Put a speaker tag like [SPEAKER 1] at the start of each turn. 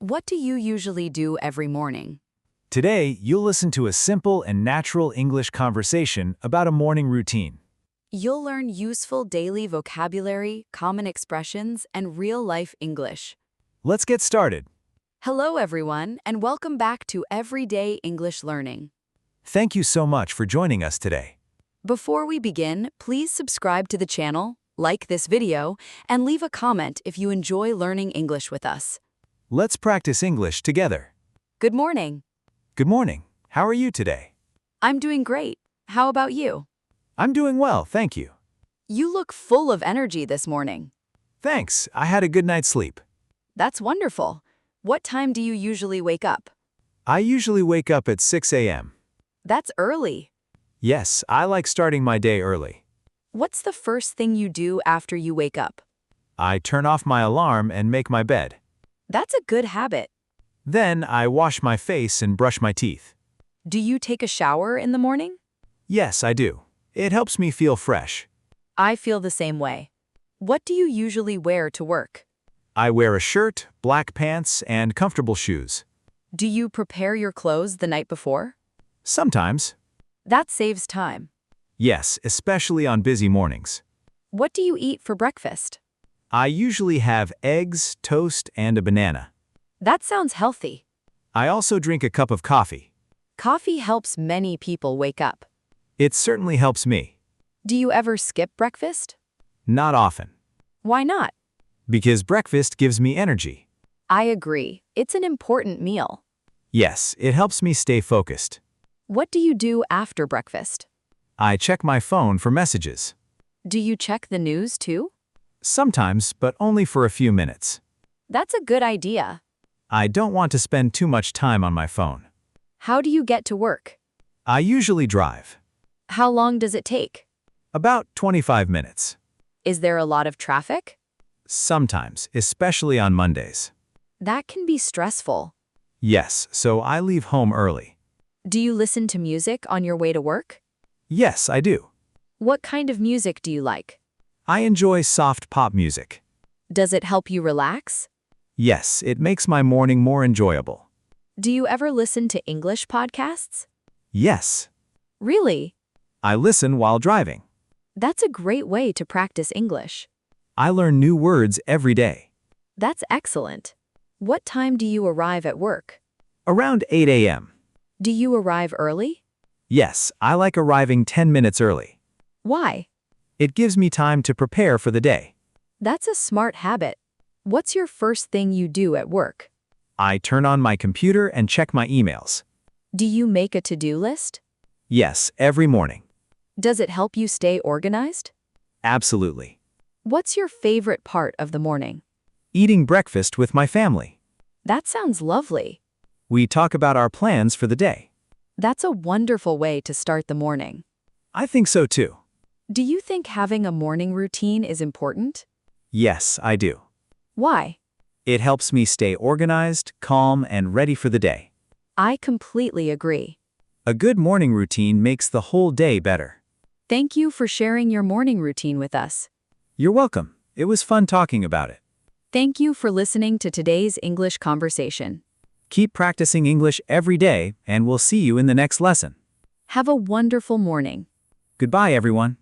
[SPEAKER 1] What do you usually do every morning?
[SPEAKER 2] Today, you'll listen to a simple and natural English conversation about a morning routine.
[SPEAKER 1] You'll learn useful daily vocabulary, common expressions, and real-life English.
[SPEAKER 2] Let's get started.
[SPEAKER 1] Hello, everyone, and welcome back to Everyday English Learning.
[SPEAKER 2] Thank you so much for joining us today.
[SPEAKER 1] Before we begin, please subscribe to the channel, like this video, and leave a comment if you enjoy learning English with us.
[SPEAKER 2] Let's practice English together.
[SPEAKER 1] Good morning.
[SPEAKER 2] Good morning. How are you today?
[SPEAKER 1] I'm doing great. How about you?
[SPEAKER 2] I'm doing well, thank you.
[SPEAKER 1] You look full of energy this morning.
[SPEAKER 2] Thanks, I had a good night's sleep.
[SPEAKER 1] That's wonderful. What time do you usually wake up?
[SPEAKER 2] I usually wake up at 6 a.m.
[SPEAKER 1] That's early.
[SPEAKER 2] Yes, I like starting my day early.
[SPEAKER 1] What's the first thing you do after you wake up?
[SPEAKER 2] I turn off my alarm and make my bed.
[SPEAKER 1] That's a good habit.
[SPEAKER 2] Then I wash my face and brush my teeth.
[SPEAKER 1] Do you take a shower in the morning?
[SPEAKER 2] Yes, I do. It helps me feel fresh.
[SPEAKER 1] I feel the same way. What do you usually wear to work?
[SPEAKER 2] I wear a shirt, black pants, and comfortable shoes.
[SPEAKER 1] Do you prepare your clothes the night before?
[SPEAKER 2] Sometimes.
[SPEAKER 1] That saves time.
[SPEAKER 2] Yes, especially on busy mornings.
[SPEAKER 1] What do you eat for breakfast?
[SPEAKER 2] I usually have eggs, toast, and a banana.
[SPEAKER 1] That sounds healthy.
[SPEAKER 2] I also drink a cup of coffee.
[SPEAKER 1] Coffee helps many people wake up.
[SPEAKER 2] It certainly helps me.
[SPEAKER 1] Do you ever skip breakfast?
[SPEAKER 2] Not often.
[SPEAKER 1] Why not?
[SPEAKER 2] Because breakfast gives me energy.
[SPEAKER 1] I agree. It's an important meal.
[SPEAKER 2] Yes, it helps me stay focused.
[SPEAKER 1] What do you do after breakfast?
[SPEAKER 2] I check my phone for messages.
[SPEAKER 1] Do you check the news too?
[SPEAKER 2] Sometimes, but only for a few minutes.
[SPEAKER 1] That's a good idea.
[SPEAKER 2] I don't want to spend too much time on my phone.
[SPEAKER 1] How do you get to work?
[SPEAKER 2] I usually drive.
[SPEAKER 1] How long does it take?
[SPEAKER 2] About 25 minutes.
[SPEAKER 1] Is there a lot of traffic?
[SPEAKER 2] Sometimes, especially on Mondays.
[SPEAKER 1] That can be stressful.
[SPEAKER 2] Yes, so I leave home early.
[SPEAKER 1] Do you listen to music on your way to work?
[SPEAKER 2] Yes, I do.
[SPEAKER 1] What kind of music do you like?
[SPEAKER 2] I enjoy soft pop music.
[SPEAKER 1] Does it help you relax?
[SPEAKER 2] Yes, it makes my morning more enjoyable.
[SPEAKER 1] Do you ever listen to English podcasts?
[SPEAKER 2] Yes.
[SPEAKER 1] Really?
[SPEAKER 2] I listen while driving.
[SPEAKER 1] That's a great way to practice English.
[SPEAKER 2] I learn new words every day.
[SPEAKER 1] That's excellent. What time do you arrive at work?
[SPEAKER 2] Around 8 a.m.
[SPEAKER 1] Do you arrive early?
[SPEAKER 2] Yes, I like arriving 10 minutes early.
[SPEAKER 1] Why?
[SPEAKER 2] It gives me time to prepare for the day.
[SPEAKER 1] That's a smart habit. What's your first thing you do at work?
[SPEAKER 2] I turn on my computer and check my emails.
[SPEAKER 1] Do you make a to-do list?
[SPEAKER 2] Yes, every morning.
[SPEAKER 1] Does it help you stay organized?
[SPEAKER 2] Absolutely.
[SPEAKER 1] What's your favorite part of the morning?
[SPEAKER 2] Eating breakfast with my family.
[SPEAKER 1] That sounds lovely.
[SPEAKER 2] We talk about our plans for the day.
[SPEAKER 1] That's a wonderful way to start the morning.
[SPEAKER 2] I think so too.
[SPEAKER 1] Do you think having a morning routine is important?
[SPEAKER 2] Yes, I do.
[SPEAKER 1] Why?
[SPEAKER 2] It helps me stay organized, calm, and ready for the day.
[SPEAKER 1] I completely agree.
[SPEAKER 2] A good morning routine makes the whole day better.
[SPEAKER 1] Thank you for sharing your morning routine with us.
[SPEAKER 2] You're welcome. It was fun talking about it.
[SPEAKER 1] Thank you for listening to today's English conversation.
[SPEAKER 2] Keep practicing English every day, and we'll see you in the next lesson.
[SPEAKER 1] Have a wonderful morning.
[SPEAKER 2] Goodbye, everyone.